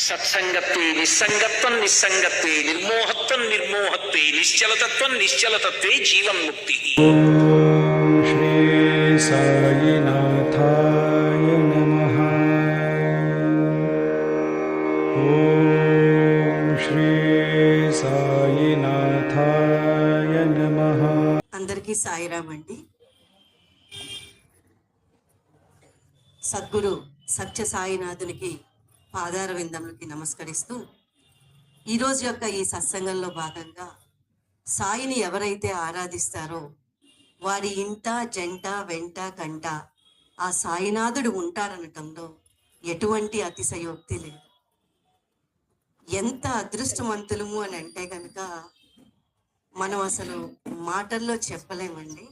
సత్సంగత్వే నిస్సంగత్వం నిస్సంగత్వే నిర్మోహత్వం నిర్మోహత్వే నిశ్చలతత్వం నిశ్చలతత్వే జీవన్ముక్తి. శ్రీ సాయినాథాయ నమః. ఓం శ్రీ సాయినాథాయ నమః. అందరికీ సాయిరామ్ అండి. సద్గురు సత్య సాయినాథునికి పాదార విందములకి నమస్కరిస్తూ ఈరోజు యొక్క ఈ సత్సంగంలో భాగంగా సాయిని ఎవరైతే ఆరాధిస్తారో వారి ఇంట జంట వెంట కంట ఆ సాయినాథుడు ఉంటారనటంలో ఎటువంటి అతిశయోక్తి లేదు. ఎంత అదృష్టవంతులము అని అంటే కనుక మనం అసలు మాటల్లో చెప్పలేమండి.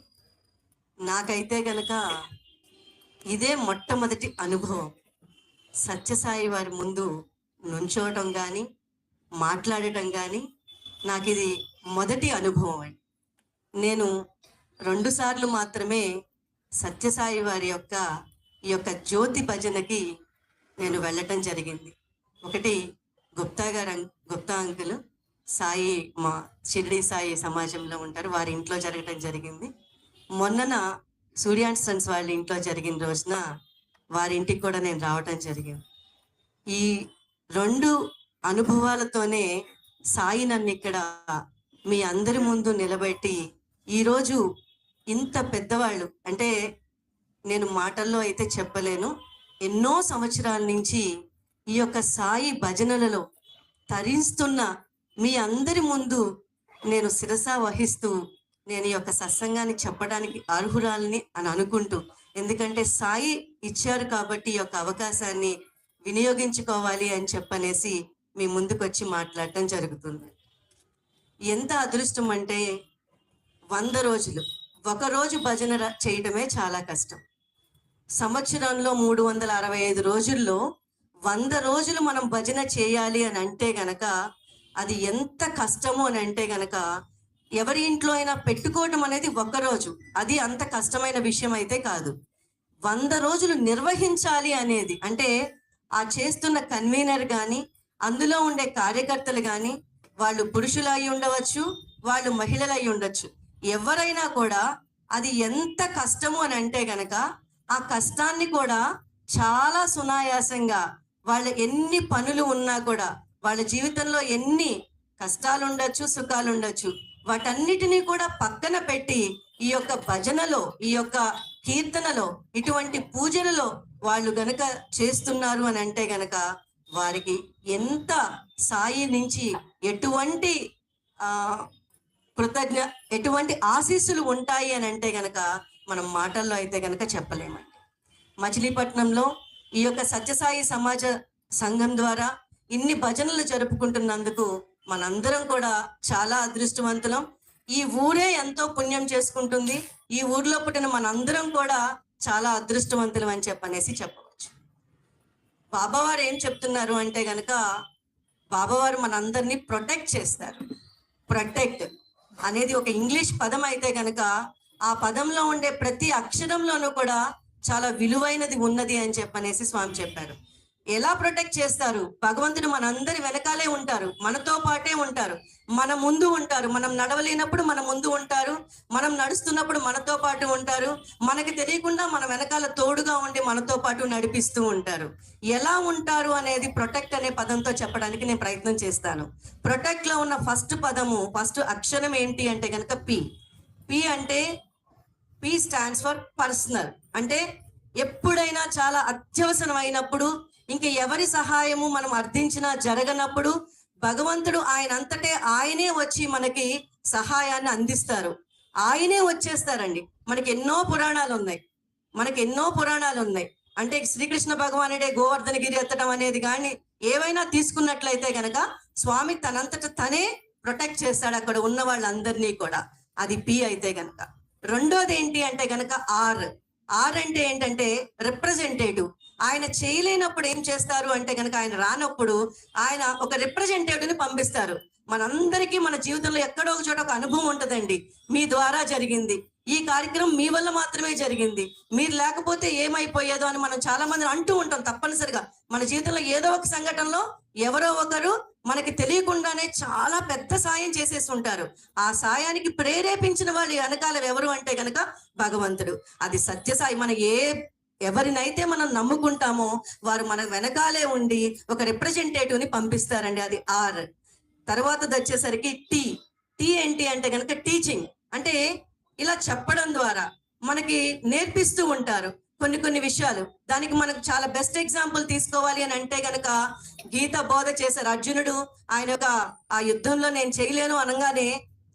నాకైతే కనుక ఇదే మొట్టమొదటి అనుభవం. సత్యసాయి వారి ముందు నుంచోవటం కానీ మాట్లాడటం కానీ నాకు ఇది మొదటి అనుభవం అండి. నేను 2 సార్లు మాత్రమే సత్యసాయి వారి ఈ యొక్క జ్యోతి భజనకి నేను వెళ్ళటం జరిగింది. ఒకటి గుప్తా అంకుల్ సాయి మా షిరిడి సాయి సమాజంలో ఉంటారు, వారి ఇంట్లో జరగటం జరిగింది. మొన్నన సూర్యాంట్ సన్స్ వాళ్ళ ఇంట్లో జరిగిన రోజున వారి ఇంటికి కూడా నేను రావటం జరిగింది. ఈ 2 అనుభవాలతోనే సాయి నన్ను ఇక్కడ మీ అందరి ముందు నిలబెట్టి ఈరోజు ఇంత పెద్దవాళ్ళు అంటే నేను మాటల్లో అయితే చెప్పలేను. ఎన్నో సంవత్సరాల నుంచి ఈ యొక్క సాయి భజనలలో తరిస్తున్న మీ అందరి ముందు నేను శిరస వహిస్తూ నేను ఈ యొక్క సత్సంగాన్ని చెప్పడానికి అర్హురాలని అని అనుకుంటూ, ఎందుకంటే సాయి ఇచ్చారు కాబట్టి ఈ యొక్క అవకాశాన్ని వినియోగించుకోవాలి అని చెప్పనేసి మీ ముందుకు వచ్చి మాట్లాడటం జరుగుతుంది. ఎంత అదృష్టం అంటే 100 రోజులు ఒకరోజు భజన చేయటమే చాలా కష్టం. సంవత్సరంలో 365 రోజుల్లో 100 రోజులు మనం భజన చేయాలి అని అంటే గనక అది ఎంత కష్టము అని అంటే గనక ఎవరి ఇంట్లో అయినా పెట్టుకోవటం అనేది ఒక్కరోజు, అది అంత కష్టమైన విషయం అయితే కాదు. 100 రోజులు నిర్వహించాలి అనేది అంటే ఆ చేస్తున్న కన్వీనర్ కానీ అందులో ఉండే కార్యకర్తలు కానీ వాళ్ళు పురుషులు అయి ఉండవచ్చు, వాళ్ళు మహిళలు అయి ఉండొచ్చు, ఎవరైనా కూడా అది ఎంత కష్టము అని అంటే గనక ఆ కష్టాన్ని కూడా చాలా సునాయాసంగా వాళ్ళ ఎన్ని పనులు ఉన్నా కూడా వాళ్ళ జీవితంలో ఎన్ని కష్టాలు ఉండొచ్చు సుఖాలు ఉండొచ్చు వాటన్నిటినీ కూడా పక్కన పెట్టి ఈ యొక్క భజనలో ఈ యొక్క కీర్తనలో ఇటువంటి పూజలలో వాళ్ళు గనక చేస్తున్నారు అని అంటే గనక వారికి ఎంత సాయి నుంచి ఎటువంటి ఎటువంటి ఆశీస్సులు ఉంటాయి అని అంటే గనక మనం మాటల్లో అయితే గనక చెప్పలేమండి. మచిలీపట్నంలో ఈ యొక్క సత్యసాయి సమాజ సంఘం ద్వారా ఇన్ని భజనలు జరుపుకుంటున్నందుకు మనందరం కూడా చాలా అదృష్టవంతులం. ఈ ఊరే ఎంతో పుణ్యం చేసుకుంటుంది. ఈ ఊర్లో పుట్టిన మనందరం కూడా చాలా అదృష్టవంతులం అని చెప్పనేసి చెప్పవచ్చు. బాబావారు ఏం చెప్తున్నారు అంటే గనక బాబావారు మనందరినీ ప్రొటెక్ట్ చేస్తారు. ప్రొటెక్ట్ అనేది ఒక ఇంగ్లీష్ పదం అయితే గనక ఆ పదంలో ఉండే ప్రతి అక్షరంలోనూ కూడా చాలా విలువైనది ఉన్నది అని చెప్పనేసి స్వామి చెప్పారు. ఎలా ప్రొటెక్ట్ చేస్తారు? భగవంతుడు మనందరి వెనకాలే ఉంటారు, మనతో పాటే ఉంటారు, మన ముందు ఉంటారు. మనం నడవలేనప్పుడు మన ముందు ఉంటారు, మనం నడుస్తున్నప్పుడు మనతో పాటు ఉంటారు, మనకి తెలియకుండా మన వెనకాల తోడుగా ఉండి మనతో పాటు నడిపిస్తూ ఉంటారు. ఎలా ఉంటారు అనేది ప్రొటెక్ట్ అనే పదంతో చెప్పడానికి నేను ప్రయత్నం చేస్తాను. ప్రొటెక్ట్ లో ఉన్న ఫస్ట్ అక్షరం ఏంటి అంటే కనుక పి. అంటే పి స్టాండ్స్ ఫర్ పర్సనల్. అంటే ఎప్పుడైనా చాలా అత్యవసరం అయినప్పుడు ఇంక ఎవరి సహాయము మనం అర్థించినా జరగనప్పుడు భగవంతుడు ఆయనంతటే ఆయనే వచ్చి మనకి సహాయాన్ని అందిస్తారు. ఆయనే వచ్చేస్తారండి. మనకి ఎన్నో పురాణాలు ఉన్నాయి. అంటే శ్రీకృష్ణ భగవానుడే గోవర్ధనగిరి ఎత్తడం అనేది కానీ ఏవైనా తీసుకున్నట్లయితే గనక స్వామి తనంతట తనే ప్రొటెక్ట్ చేస్తాడు అక్కడ ఉన్న వాళ్ళందరినీ కూడా. అది పి అయితే గనక. రెండోది ఏంటి అంటే గనక ఆర్ అంటే ఏంటంటే రిప్రజెంటేటివ్. ఆయన చేయలేనప్పుడు ఏం చేస్తారు అంటే కనుక ఆయన రానప్పుడు ఆయన ఒక రిప్రజెంటేటివ్ ని పంపిస్తారు. మనందరికీ మన జీవితంలో ఎక్కడో ఒక చోట ఒక అనుభవం ఉంటుందండి. మీ ద్వారా జరిగింది, ఈ కార్యక్రమం మీ వల్ల మాత్రమే జరిగింది, మీరు లేకపోతే ఏమైపోయేదో అని మనం చాలా మంది అంటూ ఉంటాం. తప్పనిసరిగా మన జీవితంలో ఏదో ఒక సంఘటనలో ఎవరో ఒకరు మనకి తెలియకుండానే చాలా పెద్ద సాయం చేసేసి ఉంటారు. ఆ సాయానికి ప్రేరేపించిన వాళ్ళు వెనకాల ఎవరు అంటే గనక భగవంతుడు. అది సత్యసాయి. మన ఎవరినైతే మనం నమ్ముకుంటామో వారు మన వెనకాలే ఉండి ఒక రిప్రజెంటేటివ్ ని పంపిస్తారండి. అది ఆర్. తర్వాత వచ్చేసరికి టీ ఏంటి అంటే గనక టీచింగ్. అంటే ఇలా చెప్పడం ద్వారా మనకి నేర్పిస్తూ ఉంటారు కొన్ని విషయాలు. దానికి మనకు చాలా బెస్ట్ ఎగ్జాంపుల్ తీసుకోవాలి అని అంటే గనక గీత బోధ చేశారు అర్జునుడు. ఆయన యొక్క ఆ యుద్ధంలో నేను చేయలేను అనగానే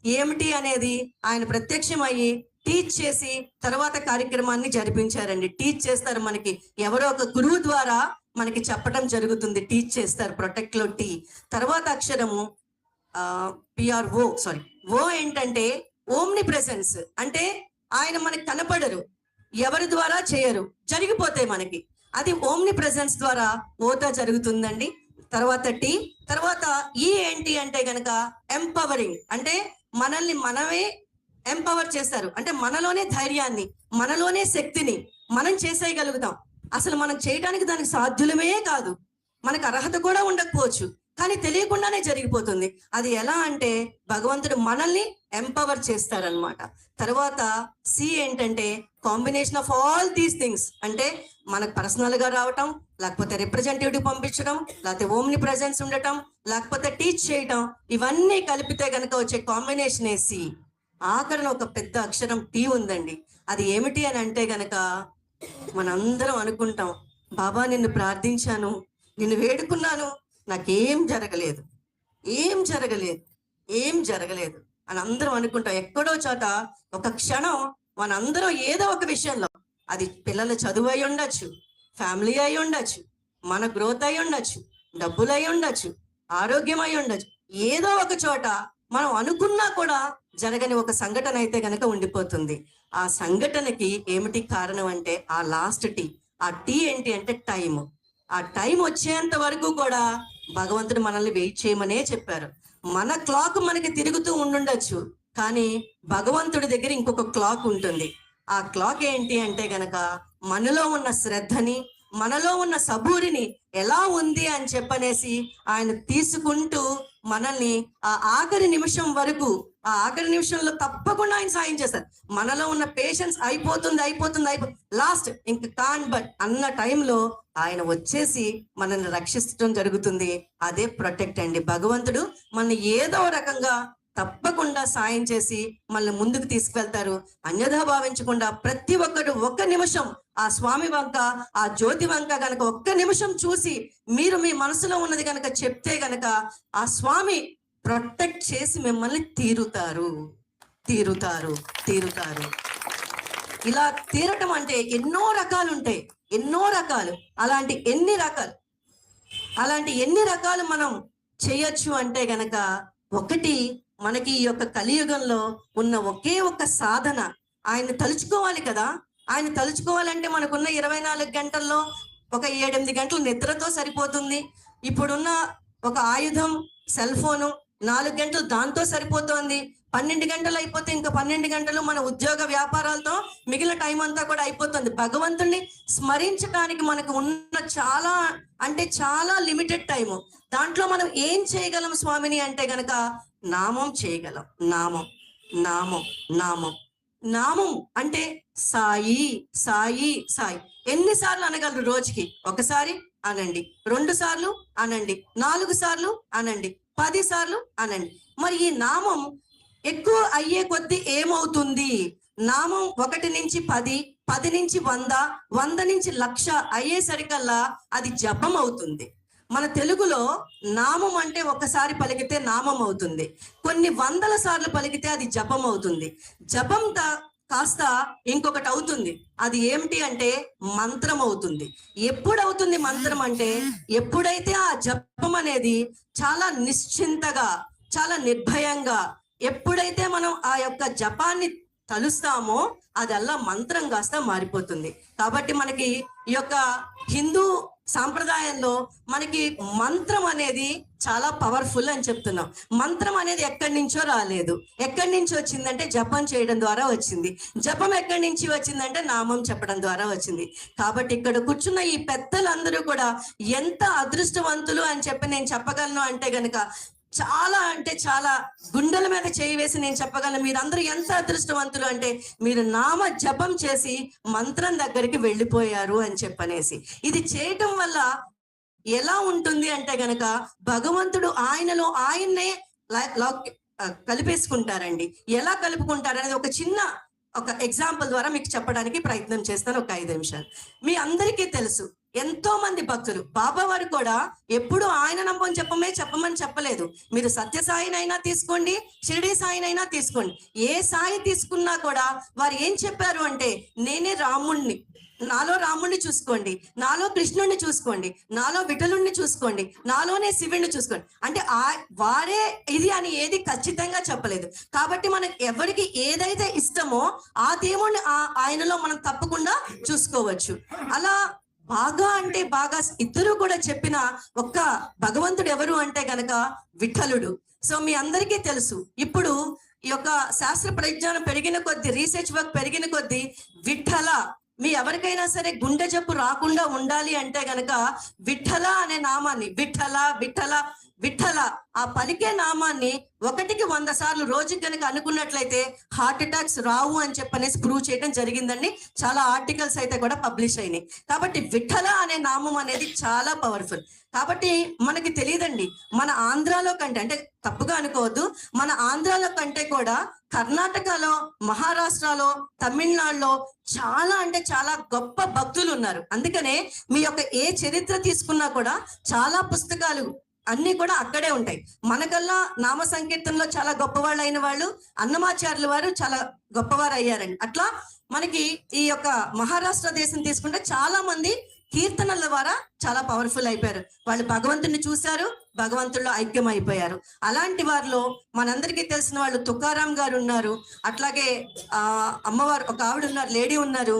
ఏమిటి అనేది ఆయన ప్రత్యక్షమయ్యి టీచ్ చేసి తర్వాత కార్యక్రమాన్ని జరిపించారండి. టీచ్ చేస్తారు, మనకి ఎవరో ఒక గురువు ద్వారా మనకి చెప్పడం జరుగుతుంది. టీచ్ చేస్తారు. ప్రొటెక్ట్ లో టీ. తర్వాత అక్షరము పిఆర్ఓ ఓ ఏంటంటే ఓమ్ని ప్రెసెన్స్. అంటే ఆయన మనకి కనపడరు, ఎవరి ద్వారా చేయరు, జరిగిపోతాయి మనకి. అది ఓమ్ని ప్రెసెన్స్ ద్వారా ఓతా జరుగుతుందండి. తర్వాత తర్వాత ఏంటి అంటే గనక ఎంపవరింగ్. అంటే మనల్ని మనమే ఎంపవర్ చేస్తారు. అంటే మనలోనే ధైర్యాన్ని, మనలోనే శక్తిని మనం చేసేయగలుగుతాం. అసలు మనం చేయడానికి దానికి సాధ్యులమే కాదు, మనకు అర్హత కూడా ఉండకపోవచ్చు, కానీ తెలియకుండానే జరిగిపోతుంది. అది ఎలా అంటే భగవంతుడు మనల్ని ఎంపవర్ చేస్తారనమాట. తర్వాత ఏంటంటే combination of all these things. అంటే మనకు పర్సనల్ గా రావటం, లేకపోతే రిప్రజెంటేటివ్ పంపించడం, లేకపోతే ఓమ్ని ప్రెజెన్స్ ఉండటం, లేకపోతే టీచ్ చేయటం, ఇవన్నీ కలిపితే గనక వచ్చే కాంబినేషన్ సి. ఆఖరణ ఒక పెద్ద అక్షరం టీ ఉందండి. అది ఏమిటి అని అంటే గనక మనందరం అనుకుంటాం, బాబా నిన్ను ప్రార్థించాను, నిన్ను వేడుకున్నాను, నాకేం జరగలేదు అని అందరం అనుకుంటాం. ఎక్కడో చోట ఒక క్షణం మనందరం ఏదో ఒక విషయంలో, అది పిల్లల చదువు అయి ఉండొచ్చు, ఫ్యామిలీ అయి ఉండొచ్చు, మన గ్రోత్ అయి ఉండొచ్చు, డబ్బులు అయి ఉండొచ్చు, ఆరోగ్యం అయి ఉండొచ్చు, ఏదో ఒక చోట మనం అనుకున్నా కూడా జరగని ఒక సంఘటన అయితే గనక ఉండిపోతుంది. ఆ సంఘటనకి ఏమిటి కారణం అంటే ఆ లాస్ట్ టీ. ఆ టీ ఏంటి అంటే టైం. ఆ టైం వచ్చేంత వరకు కూడా భగవంతుడు మనల్ని వెయిట్ చేయమనే చెప్పారు. మన క్లాక్ మనకి తిరుగుతూ ఉండుండొచ్చు, కానీ భగవంతుడి దగ్గర ఇంకొక క్లాక్ ఉంటుంది. ఆ క్లాక్ ఏంటి అంటే గనక మనలో ఉన్న శ్రద్ధని, మనలో ఉన్న సబూరిని ఎలా ఉంది అని చెప్పనేసి ఆయన తీసుకుంటూ మనల్ని ఆ ఆఖరి నిమిషం వరకు, ఆ ఆఖరి నిమిషంలో తప్పకుండా ఆయన సాయం చేస్తారు. మనలో ఉన్న పేషెన్స్ అయిపోతుంది లాస్ట్ ఇంక కాన్ బట్ అన్న టైంలో ఆయన వచ్చేసి మనల్ని రక్షించడం జరుగుతుంది. అదే ప్రొటెక్ట్ అండి. భగవంతుడు మనల్ని ఏదో రకంగా తప్పకుండా సాయం చేసి మనల్ని ముందుకు తీసుకువెళ్తారు. అన్యథా భావించకుండా ప్రతి ఒక్కరు ఒక్క నిమిషం ఆ స్వామి వంక, ఆ జ్యోతి వంక గనక ఒక్క నిమిషం చూసి మీరు మీ మనసులో ఉన్నది గనక చెప్తే గనక ఆ స్వామి ప్రొటెక్ట్ చేసి మిమ్మల్ని తీరుతారు. ఇలా తీరటం అంటే ఎన్నో రకాలు ఉంటాయి, ఎన్నో రకాలు. అలాంటి ఎన్ని రకాలు మనం చేయొచ్చు అంటే గనక ఒకటి, మనకి ఈ యొక్క కలియుగంలో ఉన్న ఒకే ఒక్క సాధన ఆయన తలుచుకోవాలి కదా. ఆయన తలుచుకోవాలంటే మనకున్న 24 గంటల్లో ఒక 7-8 గంటలు నిద్రతో సరిపోతుంది. ఇప్పుడున్న ఒక ఆయుధం సెల్ ఫోను 4 గంటలు దాంతో సరిపోతుంది. 12 గంటలు అయిపోతే ఇంకా 12 గంటలు మన ఉద్యోగ వ్యాపారాలతో మిగిలిన టైం అంతా కూడా అయిపోతుంది. భగవంతుణ్ణి స్మరించడానికి మనకు ఉన్న చాలా లిమిటెడ్ టైము. దాంట్లో మనం ఏం చేయగలం స్వామిని అంటే గనక నామం చేయగలం. నామం అంటే సాయి. ఎన్నిసార్లు అనగలరు రోజుకి? ఒకసారి అనండి, 2 సార్లు అనండి, 4 సార్లు అనండి, 10 సార్లు అనండి. మరి ఈ నామం ఎక్కువ అయ్యే కొద్దీ ఏమవుతుంది? నామం 1 నుంచి 10, 10 నుంచి 100, 100 నుంచి 1,00,000 అయ్యేసరికల్లా అది జపం అవుతుంది. మన తెలుగులో నామం అంటే ఒకసారి పలికితే నామం అవుతుంది, కొన్ని 100ల సార్లు పలికితే అది జపం అవుతుంది. జపం కాస్త ఇంకొకటి అవుతుంది. అది ఏమిటి అంటే మంత్రం అవుతుంది. ఎప్పుడవుతుంది మంత్రం అంటే ఎప్పుడైతే ఆ జపం అనేది చాలా నిశ్చింతగా, చాలా నిర్భయంగా, ఎప్పుడైతే మనం ఆ యొక్క జపాన్ని తలుస్తామో అదల్లా మంత్రం కాస్త మారిపోతుంది. కాబట్టి మనకి ఈ యొక్క హిందూ సాంప్రదాయంలో మనకి మంత్రం అనేది చాలా పవర్ఫుల్ అని చెప్తున్నాం. మంత్రం అనేది ఎక్కడి నుంచో రాలేదు. ఎక్కడి నుంచి వచ్చిందంటే జపం చేయడం ద్వారా వచ్చింది. జపం ఎక్కడి నుంచి వచ్చిందంటే నామం చెప్పడం ద్వారా వచ్చింది. కాబట్టి ఇక్కడ కూర్చున్న ఈ పెద్దలందరూ కూడా ఎంత అదృష్టవంతులు అని చెప్పి నేను చెప్పగలను అంటే గనక చాలా అంటే చాలా గుండెల మీద చేయి వేసి నేను చెప్పగలను, మీరందరూ ఎంత అదృష్టవంతులు అంటే మీరు నామ జపం చేసి మంత్రం దగ్గరికి వెళ్ళిపోయారు అని చెప్పనేసి. ఇది చేయటం వల్ల ఎలా ఉంటుంది అంటే గనక భగవంతుడు ఆయనలో ఆయన్నే కలిపేసుకుంటారండి. ఎలా కలుపుకుంటారు అనేది ఒక చిన్న ఎగ్జాంపుల్ ద్వారా మీకు చెప్పడానికి ప్రయత్నం చేస్తాను. ఒక 5 నిమిషాలు. మీ అందరికీ తెలుసు, ఎంతో మంది భక్తులు బాబా వారు కూడా ఎప్పుడు ఆయన నమ్మని చెప్పమని చెప్పలేదు. మీరు సత్య సాయినైనా తీసుకోండి, షిరిడి సాయినైనా తీసుకోండి, ఏ సాయి తీసుకున్నా కూడా వారు ఏం చెప్పారు అంటే నేనే రాముణ్ణి, నాలో రాముణ్ణి చూసుకోండి, నాలో కృష్ణుణ్ణి చూసుకోండి, నాలో విఠలుణ్ణి చూసుకోండి, నాలోనే శివుణ్ణి చూసుకోండి. అంటే వారే ఇది అని ఏది ఖచ్చితంగా చెప్పలేదు. కాబట్టి మనకు ఎవరికి ఏదైతే ఇష్టమో ఆ దేవుణ్ణి ఆయనలో మనం తప్పకుండా చూసుకోవచ్చు. అలా బాగా అంటే బాగా ఇద్దరు కూడా చెప్పిన ఒక్క భగవంతుడు ఎవరు అంటే గనక విఠలుడు. సో మీ అందరికీ తెలుసు, ఇప్పుడు ఈ యొక్క శాస్త్ర పరిజ్ఞానం పెరిగిన కొద్దీ, రీసెర్చ్ వర్క్ పెరిగిన కొద్దీ విఠల, మీ ఎవరికైనా సరే గుండె జబ్బు రాకుండా ఉండాలి అంటే గనక విఠల అనే నామాన్ని, విఠల విఠల విఠల ఆ పలికే నామాన్ని 1కి 100 సార్లు రోజుకి కనుక అనుకున్నట్లయితే హార్ట్ అటాక్స్ రావు అని చెప్పనేసి ప్రూవ్ చేయడం జరిగిందండి. చాలా ఆర్టికల్స్ అయితే కూడా పబ్లిష్ అయినాయి. కాబట్టి విఠల అనే నామం అనేది చాలా పవర్ఫుల్. కాబట్టి మనకి తెలియదండి, మన ఆంధ్రాలో కంటే, అంటే తప్పుగా అనుకోవద్దు, మన ఆంధ్రాలో కంటే కూడా కర్ణాటకలో, మహారాష్ట్రలో, తమిళనాడులో చాలా అంటే చాలా గొప్ప భక్తులు ఉన్నారు. అందుకనే మీ యొక్క ఏ చరిత్ర తీసుకున్నా కూడా చాలా పుస్తకాలు అన్ని కూడా అక్కడే ఉంటాయి. మనకల్లా నామ సంకీర్తనలో చాలా గొప్పవాళ్ళు అయిన వాళ్ళు అన్నమాచార్యుల వారు చాలా గొప్పవారు అయ్యారండి. అట్లా మనకి ఈ యొక్క మహారాష్ట్ర దేశం తీసుకుంటే చాలా మంది కీర్తనల ద్వారా చాలా పవర్ఫుల్ అయిపోయారు. వాళ్ళు భగవంతుని చూశారు, భగవంతుల్లో ఐక్యం అయిపోయారు. అలాంటి వారిలో మనందరికీ తెలిసిన వాళ్ళు తుకారాం గారు ఉన్నారు, అట్లాగే అమ్మవారు ఒక ఆవిడ ఉన్నారు, లేడీ ఉన్నారు.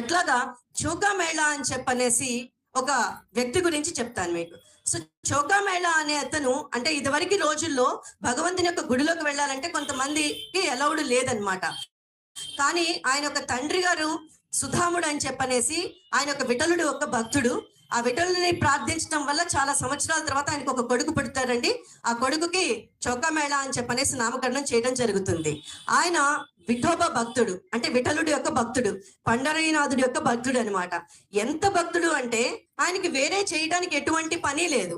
అట్లాగా చౌకా మేళా అని చెప్పనేసి ఒక వ్యక్తి గురించి చెప్తాను మీకు. సో చౌకా మేళా అనే అతను, అంటే ఇదివరకు రోజుల్లో భగవంతుని యొక్క గుడిలోకి వెళ్ళాలంటే కొంతమందికి అలౌడ్ లేదనమాట. కానీ ఆయన ఒక తండ్రి గారు సుధాముడు అని చెప్పనేసి, ఆయన ఒక విఠలుడు ఒక భక్తుడు. ఆ విఠలుని ప్రార్థించడం వల్ల చాలా సంవత్సరాల తర్వాత ఆయనకు ఒక కొడుకు పుడతారండి. ఆ కొడుకుకి చౌకా మేళా అని చెప్పనేసి నామకరణం చేయడం జరుగుతుంది. ఆయన విఠోబా భక్తుడు, అంటే విఠలుడి యొక్క భక్తుడు, పండరీనాథుడి యొక్క భక్తుడు అనమాట. ఎంత భక్తుడు అంటే ఆయనకి వేరే చేయడానికి ఎటువంటి పని లేదు.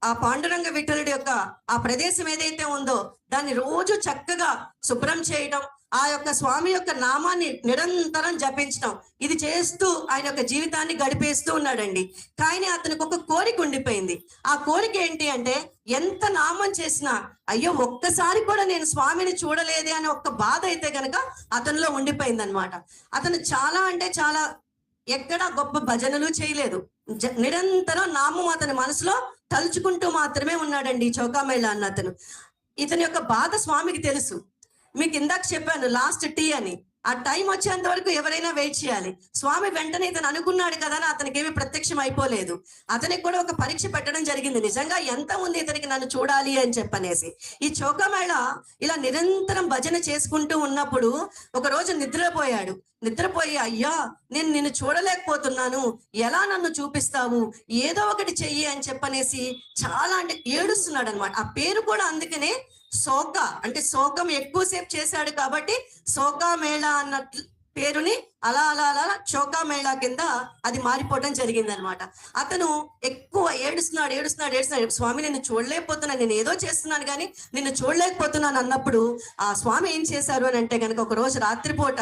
ఆ పాండురంగ విఠలుడి యొక్క ఆ ప్రదేశం ఏదైతే ఉందో దాన్ని రోజు చక్కగా శుభ్రం చేయడం, ఆ యొక్క స్వామి యొక్క నామాన్ని నిరంతరం జపించడం, ఇది చేస్తూ ఆయన యొక్క జీవితాన్ని గడిపేస్తూ ఉన్నాడండి. కానీ అతనికి ఒక కోరిక ఉండిపోయింది. ఆ కోరిక ఏంటి అంటే, ఎంత నామం చేసినా అయ్యో ఒక్కసారి కూడా నేను స్వామిని చూడలేదే అనే ఒక్క బాధ అయితే గనక అతనిలో ఉండిపోయింది అనమాట. అతను చాలా అంటే చాలా ఎక్కడా గొప్ప భజనలు చేయలేదు, నిరంతరం నామం అతని మనసులో తలుచుకుంటూ మాత్రమే ఉన్నాడండి చౌకా మేళా అన్న అతను. ఇతని యొక్క బాధ స్వామికి తెలుసు. మీకు ఇందాక చెప్పాను లాస్ట్ టీ అని, ఆ టైం వచ్చేంత వరకు ఎవరైనా వెయిట్ చేయాలి. స్వామి వెంటనే ఇతను అనుకున్నాడు కదా అని అతనికి ఏమి ప్రత్యక్షం అయిపోలేదు. అతనికి కూడా ఒక పరీక్ష పెట్టడం జరిగింది, నిజంగా ఎంత ఉంది ఇతనికి నన్ను చూడాలి అని చెప్పనేసి. ఈ చౌకా మేళా ఇలా నిరంతరం భజన చేసుకుంటూ ఉన్నప్పుడు ఒక రోజు నిద్రపోయి అయ్యా నేను నిన్ను చూడలేకపోతున్నాను, ఎలా నన్ను చూపిస్తావు, ఏదో ఒకటి చెయ్యి అని చెప్పనేసి చాలా అంటే ఏడుస్తున్నాడు అనమాట. ఆ పేరు కూడా అందుకనే శోక, అంటే శోకం ఎక్కువసేపు చేశాడు కాబట్టి శోకా మేళా అన్న పేరుని అలా అలా అలా చౌకా మేళా కింద అది మారిపోవడం జరిగింది అనమాట. అతను ఎక్కువ ఏడుస్తున్నాడు, స్వామి నిన్ను చూడలేకపోతున్నాను, నేను ఏదో చేస్తున్నాను కానీ నిన్ను చూడలేకపోతున్నాను అన్నప్పుడు ఆ స్వామి ఏం చేశారు అని అంటే కనుక ఒక రోజు రాత్రిపూట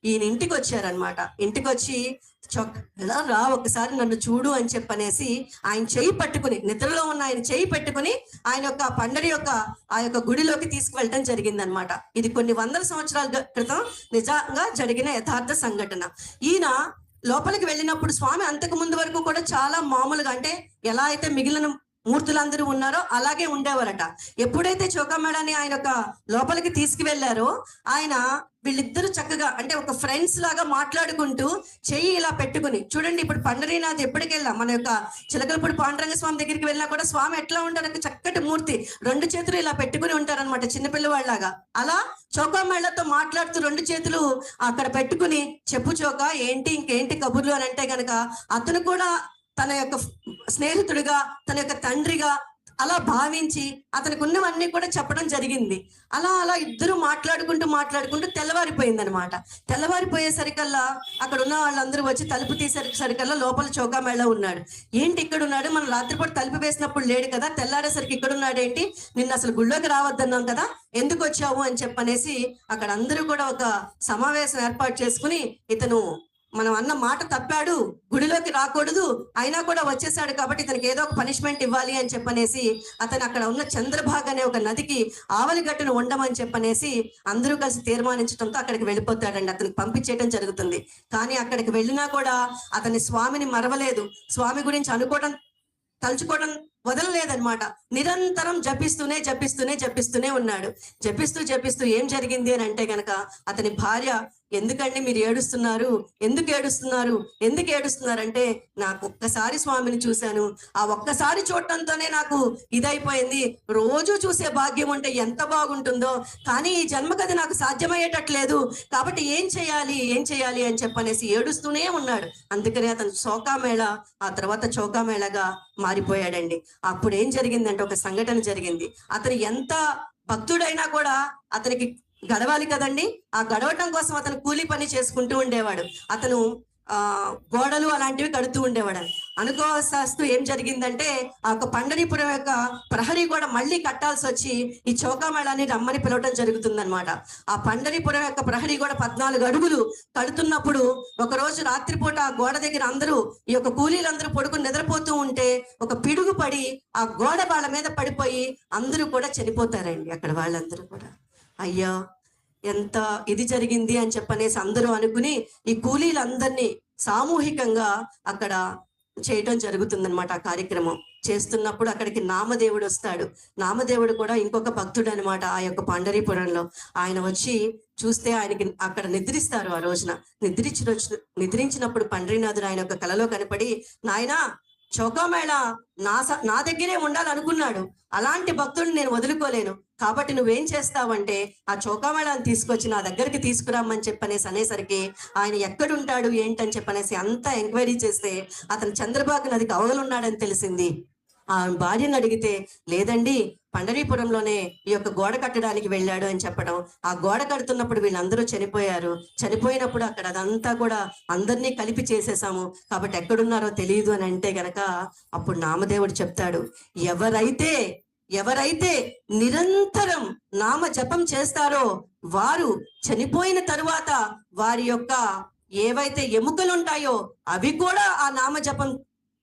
ఈయన ఇంటికి వచ్చారనమాట. ఇంటికి వచ్చి ఎలా రా ఒకసారి నన్ను చూడు అని చెప్పనేసి ఆయన చెయ్యి పట్టుకుని, నిద్రలో ఉన్న ఆయన చెయ్యి పెట్టుకుని ఆయన యొక్క పండరి యొక్క ఆ యొక్క గుడిలోకి తీసుకువెళ్ళడం జరిగింది అనమాట. ఇది కొన్ని వందల సంవత్సరాల క్రితం నిజంగా జరిగిన యథార్థ సంఘటన. ఈయన లోపలికి వెళ్ళినప్పుడు స్వామి అంతకు ముందు వరకు కూడా చాలా మామూలుగా, అంటే ఎలా అయితే మిగిలిన మూర్తులందరూ ఉన్నారో అలాగే ఉండేవారట. ఎప్పుడైతే చోకామేళాని ఆయన యొక్క లోపలికి తీసుకువెళ్లారో ఆయన వీళ్ళిద్దరూ చక్కగా అంటే ఒక ఫ్రెండ్స్ లాగా మాట్లాడుకుంటూ చెయ్యి ఇలా పెట్టుకుని చూడండి. ఇప్పుడు పండరీనాథ్ ఎప్పటికి వెళ్ళాం మన యొక్క చిలకలపూడి పాండురంగ స్వామి దగ్గరికి వెళ్ళినా కూడా స్వామి ఎట్లా ఉంటారంటే చక్కటి మూర్తి, రెండు చేతులు ఇలా పెట్టుకుని ఉంటారనమాట చిన్నపిల్లవాళ్ళలాగా. అలా చోకామేళతో మాట్లాడుతూ రెండు చేతులు అక్కడ పెట్టుకుని చెప్పు చోక ఏంటి ఇంకేంటి కబుర్లు అని అంటే గనక అతను కూడా తన యొక్క స్నేహితుడిగా తన యొక్క తండ్రిగా అలా భావించి అతనికి ఉన్నవన్నీ కూడా చెప్పడం జరిగింది. అలా అలా ఇద్దరు మాట్లాడుకుంటూ తెల్లవారిపోయింది అనమాట. తెల్లవారిపోయేసరికల్లా అక్కడ ఉన్న వాళ్ళందరూ వచ్చి తలుపు తీసేసరికల్లా లోపల చోకామేళ ఉన్నాడు. ఏంటి ఇక్కడ ఉన్నాడు, మనం రాత్రిపూట తలుపు వేసినప్పుడు లేడు కదా, తెల్లారేసరికి ఇక్కడ ఉన్నాడు ఏంటి, నిన్ను అసలు గుళ్ళోకి రావద్దన్నాం కదా, ఎందుకు వచ్చావు అని చెప్పనేసి అక్కడ అందరూ కూడా ఒక సమావేశం ఏర్పాటు చేసుకుని ఇతను మనం అన్న మాట తప్పాడు, గుడిలోకి రాకూడదు, అయినా కూడా వచ్చేసాడు కాబట్టి ఇతనికి ఏదో ఒక పనిష్మెంట్ ఇవ్వాలి అని చెప్పనేసి అతను అక్కడ ఉన్న చంద్రభాగ అనే ఒక నదికి ఆవలిగట్టును ఉండమని చెప్పనేసి అందరూ కలిసి తీర్మానించడంతో అక్కడికి వెళ్ళిపోతాడండి. అతనికి పంపించేయడం జరుగుతుంది. కానీ అక్కడికి వెళ్ళినా కూడా అతని స్వామిని మరవలేదు, స్వామి గురించి తలుచుకోవడం వదలలేదనమాట. నిరంతరం జపిస్తూనే ఉన్నాడు. జపిస్తూ ఏం జరిగింది అని అంటే గనక అతని భార్య, ఎందుకండి మీరు ఏడుస్తున్నారు, ఎందుకు ఏడుస్తున్నారు అంటే నాకు ఒక్కసారి స్వామిని చూశాను, ఆ ఒక్కసారి చూడటంతోనే నాకు ఇదైపోయింది, రోజు చూసే భాగ్యం ఉంటే ఎంత బాగుంటుందో, కానీ ఈ జన్మకది నాకు సాధ్యమయ్యేటట్లేదు, కాబట్టి ఏం చేయాలి అని చెప్పనేసి ఏడుస్తూనే ఉన్నాడు. అందుకని అతను చోకామేళ ఆ తర్వాత చోకామేళగా మారిపోయాడండి. అప్పుడు ఏం జరిగిందంటే ఒక సంఘటన జరిగింది. అతను ఎంత భక్తుడైనా కూడా అతనికి గడవాలి కదండి, ఆ గడవటం కోసం అతను కూలీ పని చేసుకుంటూ ఉండేవాడు. అతను గోడలు అలాంటివి కడుతూ ఉండేవాడు. అనుకోవస్తూ ఏం జరిగిందంటే ఆ యొక్క పండరీపురం యొక్క ప్రహరీ కూడా మళ్ళీ కట్టాల్సి వచ్చి ఈ చోకామేళాన్ని రమ్మని పిలవటం జరుగుతుందన్నమాట. ఆ పండరీపురం యొక్క ప్రహరీ కూడా 14 అడుగులు కడుతున్నప్పుడు ఒక రోజు రాత్రిపూట ఆ గోడ దగ్గర అందరూ ఈ యొక్క కూలీలందరూ పడుకుని నిద్రపోతూ ఉంటే ఒక పిడుగు పడి ఆ గోడ వాళ్ళ మీద పడిపోయి అందరూ కూడా చనిపోతారండి. అక్కడ వాళ్ళందరూ కూడా అయ్యా ఎంత ఇది జరిగింది అని చెప్పనేసి అందరూ అనుకుని ఈ కూలీలందరినీ సామూహికంగా అక్కడ చేయటం జరుగుతుందన్నమాట. ఆ కార్యక్రమం చేస్తున్నప్పుడు అక్కడికి నామదేవుడు వస్తాడు. నామదేవుడు కూడా ఇంకొక భక్తుడు అనమాట. ఆ యొక్క పండరీపురంలో ఆయన వచ్చి చూస్తే ఆయనకి అక్కడ నిద్రిస్తారు. ఆ రోజున నిద్రించినప్పుడు పండరీనాథుడు ఆయన యొక్క కలలో కనపడి, నాయనా చోకామేళ నా దగ్గరే ఉండాలనుకున్నాడు, అలాంటి భక్తుడిని నేను వదులుకోలేను, కాబట్టి నువ్వేం చేస్తావంటే ఆ చోకామేళాన్ని తీసుకొచ్చి నా దగ్గరికి తీసుకురామని చెప్పనేసి అనేసరికి ఆయన ఎక్కడుంటాడు ఏంటని చెప్పనేసి అంతా ఎంక్వైరీ చేస్తే అతను చంద్రబాబు నదికి అవగలున్నాడని తెలిసింది. ఆ భార్యను అడిగితే లేదండి పండరీపురంలోనే ఈ యొక్క గోడ కట్టడానికి వెళ్ళాడు అని చెప్పడం. ఆ గోడ కడుతున్నప్పుడు వీళ్ళందరూ చనిపోయినప్పుడు అక్కడ అదంతా కూడా అందరినీ కలిపి చేసేసాము, కాబట్టి ఎక్కడున్నారో తెలియదు అని అంటే గనక అప్పుడు నామదేవుడు చెప్తాడు, ఎవరైతే నిరంతరం నామ జపం చేస్తారో వారు చనిపోయిన తరువాత వారి యొక్క ఏవైతే ఎముకలు ఉంటాయో అవి కూడా ఆ నామ జపం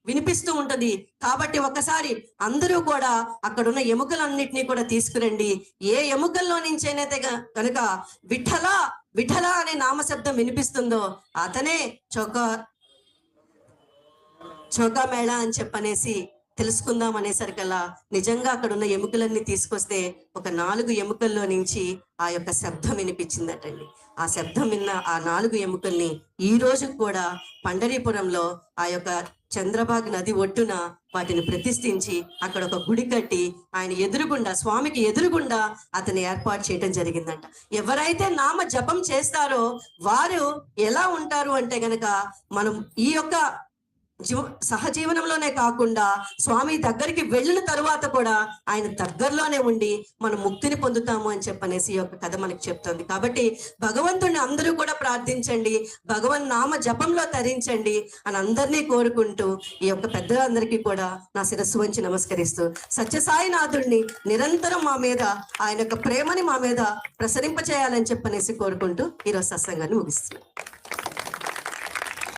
వినిపిస్తూ ఉంటది. కాబట్టి ఒకసారి అందరూ కూడా అక్కడున్న ఎముకలన్నిటినీ కూడా తీసుకురండి. ఏ ఎముకల్లో నుంచైనైతే కనుక విఠల అనే నామశబ్దం వినిపిస్తుందో అతనే చోకామేళ అని చెప్పనేసి తెలుసుకుందాం అనేసరికల్లా నిజంగా అక్కడ ఉన్న ఎముకలన్నీ తీసుకొస్తే ఒక 4 ఎముకల్లో నుంచి ఆ యొక్క శబ్దం వినిపించిందటండి. ఆ శబ్దం విన్న ఆ 4 ఎముకల్ని ఈ రోజు కూడా పండరీపురంలో ఆ యొక్క చంద్రబాగ్ నది ఒడ్డున వాటిని ప్రతిష్ఠించి అక్కడ ఒక గుడి కట్టి ఆయన ఎదురుగుండా స్వామికి ఎదురుగుండా అతన్ని ఏర్పాటు చేయడం జరిగిందంట. ఎవరైతే నామ జపం చేస్తారో వారు ఎలా ఉంటారు అంటే గనక మనం ఈ యొక్క సహజీవనంలోనే కాకుండా స్వామి దగ్గరికి వెళ్ళిన తరువాత కూడా ఆయన దగ్గరలోనే ఉండి మనం ముక్తిని పొందుతాము అని చెప్పనేసి ఈ యొక్క కథ మనకు చెప్తుంది. కాబట్టి భగవంతుడిని అందరూ కూడా ప్రార్థించండి, భగవన్ నామ జపంలో తరించండి అని అందరినీ కోరుకుంటూ ఈ యొక్క పెద్దలందరికీ కూడా నా శిరస్సు వంచి నమస్కరిస్తూ సత్యసాయినాథుడిని నిరంతరం మా మీద ఆయన యొక్క ప్రేమని మా మీద ప్రసరింపచేయాలని చెప్పనేసి కోరుకుంటూ ఈరోజు సత్సంగాన్ని ముగిస్తున్నాను.